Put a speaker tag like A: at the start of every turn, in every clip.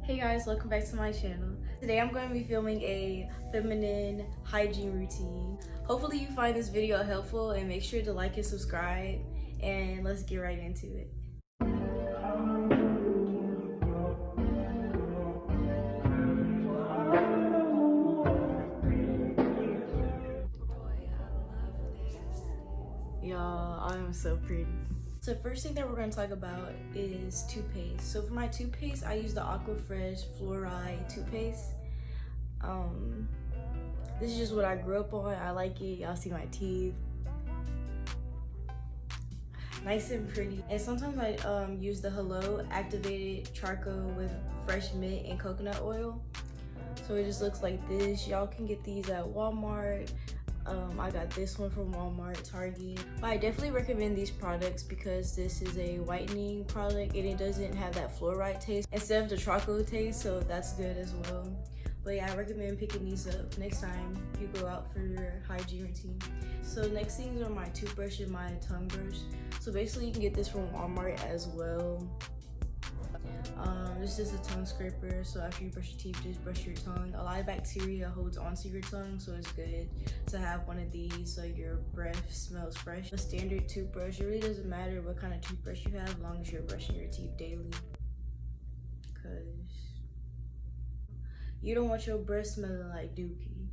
A: Hey guys, welcome back to my channel. Today I'm going to be filming a feminine hygiene routine. Hopefully you find this video helpful and make sure to like and subscribe, and let's get right into it. Y'all, I am so pretty. So first thing that we're going to talk about is toothpaste. So for my toothpaste, I use the Fresh Fluoride toothpaste. This is just what I grew up on. I like it. Y'all see my teeth. Nice and pretty. And sometimes I use the Hello activated charcoal with fresh mint and coconut oil. So it just looks like this. Y'all can get these at Walmart. I got this one from Walmart, Target. But I definitely recommend these products because this is a whitening product and it doesn't have that fluoride taste instead of the charcoal taste, so that's good as well. But yeah, I recommend picking these up next time you go out for your hygiene routine. So next things are my toothbrush and my tongue brush. So basically you can get this from Walmart as well. This is a tongue scraper, so after you brush your teeth, just brush your tongue. A lot of bacteria holds onto your tongue, so it's good to have one of these so your breath smells fresh. A standard toothbrush, it really doesn't matter what kind of toothbrush you have as long as you're brushing your teeth daily. Cause you don't want your breath smelling like dookie.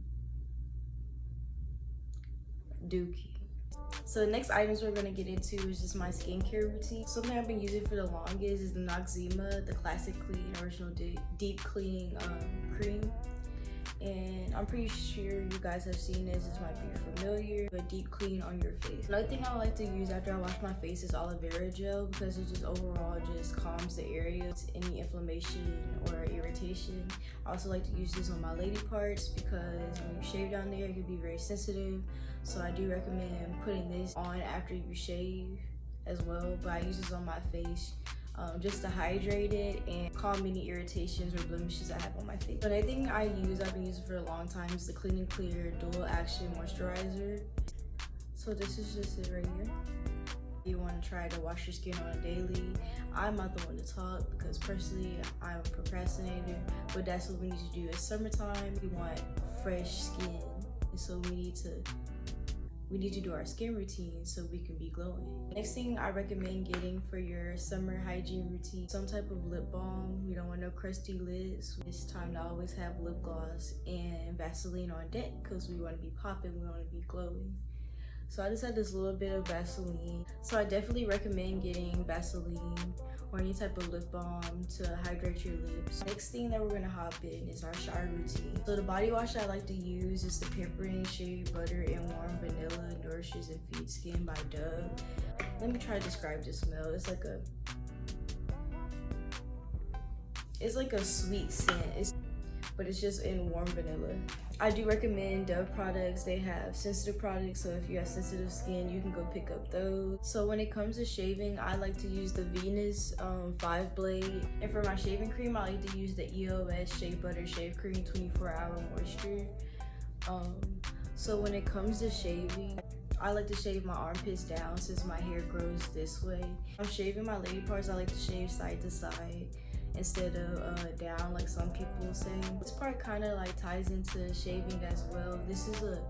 A: So the next items we're going to get into is just my skincare routine. Something I've been using for the longest is the Noxzema, the Classic Clean Original Deep Cleaning Cream. And I'm pretty sure you guys have seen this might be familiar, but deep clean on your face. Another thing I like to use after I wash my face is aloe vera gel because it just overall just calms the area, any inflammation or irritation. I also like to use this on my lady parts because when you shave down there, it can be very sensitive. So I do recommend putting this on after you shave as well, but I use this on my face just to hydrate it and calm any irritations or blemishes I have on my face. But another thing I've been using for a long time is the Clean and Clear Dual Action Moisturizer. So this is just it right here. You want to try to wash your skin on a daily. I'm not the one to talk because personally I'm a procrastinator, but that's what we need to do. It's summertime, we want fresh skin, and so we need to do our skin routine so we can be glowing. Next thing I recommend getting for your summer hygiene routine, some type of lip balm. We don't want no crusty lips. It's time to always have lip gloss and Vaseline on deck because we want to be popping, we want to be glowing. So I just had this little bit of Vaseline. So I definitely recommend getting Vaseline or any type of lip balm to hydrate your lips. Next thing that we're gonna hop in is our shower routine. So the body wash I like to use is the Pampering Shea Butter and Warm Vanilla Nourishes and Feeds Skin by Dove. Let me try to describe the smell. It's like a sweet scent, but it's just in warm vanilla. I do recommend Dove products. They have sensitive products, so if you have sensitive skin, you can go pick up those. So when it comes to shaving, I like to use the Venus 5 blade. And for my shaving cream, I like to use the EOS Shea Butter Shave Cream 24-hour moisture. So when it comes to shaving, I like to shave my armpits down since my hair grows this way. I'm shaving my lady parts, I like to shave side to side instead of down like some people say. This part kind of like ties into shaving as well. This is a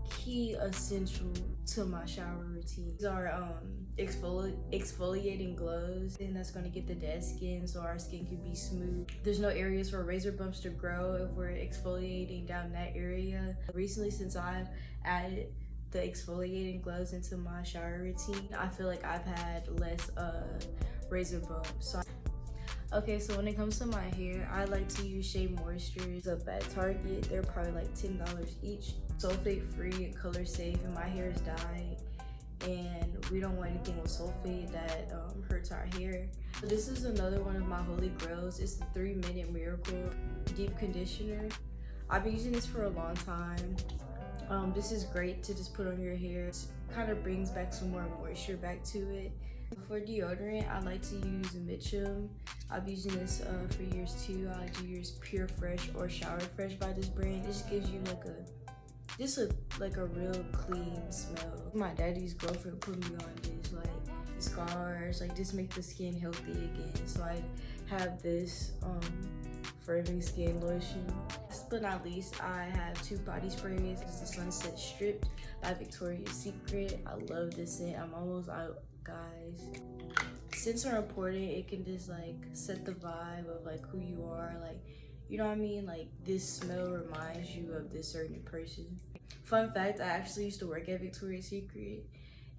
A: key essential to my shower routine. These are exfoliating gloves, and that's going to get the dead skin so our skin can be smooth. There's no areas for razor bumps to grow if we're exfoliating down that area. Recently, since I've added the exfoliating gloves into my shower routine, I feel like I've had less razor bumps. Okay, so when it comes to my hair, I like to use Shea Moistures up at Target. They're probably like $10 each. Sulfate free and color safe, and my hair is dyed, and we don't want anything with sulfate that hurts our hair. So this is another one of my holy grails. It's the 3-Minute Miracle Deep Conditioner. I've been using this for a long time. This is great to just put on your hair. It kind of brings back some more moisture back to it. For deodorant, I like to use Mitchum. I've been using this for years too. I like to use Pure Fresh or Shower Fresh by this brand. It just gives you like a real clean smell. My daddy's girlfriend put me on this, like scars, like just make the skin healthy again. So I have this firming skin lotion. Last but not least, I have 2 body sprays. This is the Sunset Stripped by Victoria's Secret. I love this scent. I'm almost out, guys. Scents are important. It can just like set the vibe of like who you are, like, you know what I mean? Like, this smell reminds you of this certain person. Fun fact, I actually used to work at Victoria's Secret.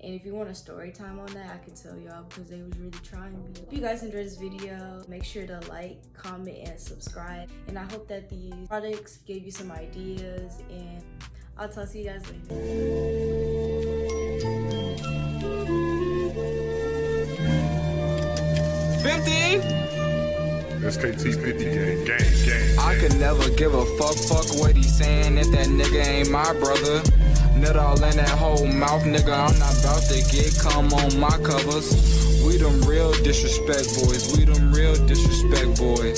A: And if you want a story time on that, I can tell y'all because they was really trying me. If you guys enjoyed this video, make sure to like, comment, and subscribe. And I hope that these products gave you some ideas, and I'll talk to you guys later.
B: SKT 50 gang.
C: I could never give a fuck what he saying if that nigga ain't my brother. Nut all in that whole mouth, nigga, I'm not about to get cum on my covers. We them real disrespect boys, we them real disrespect boys.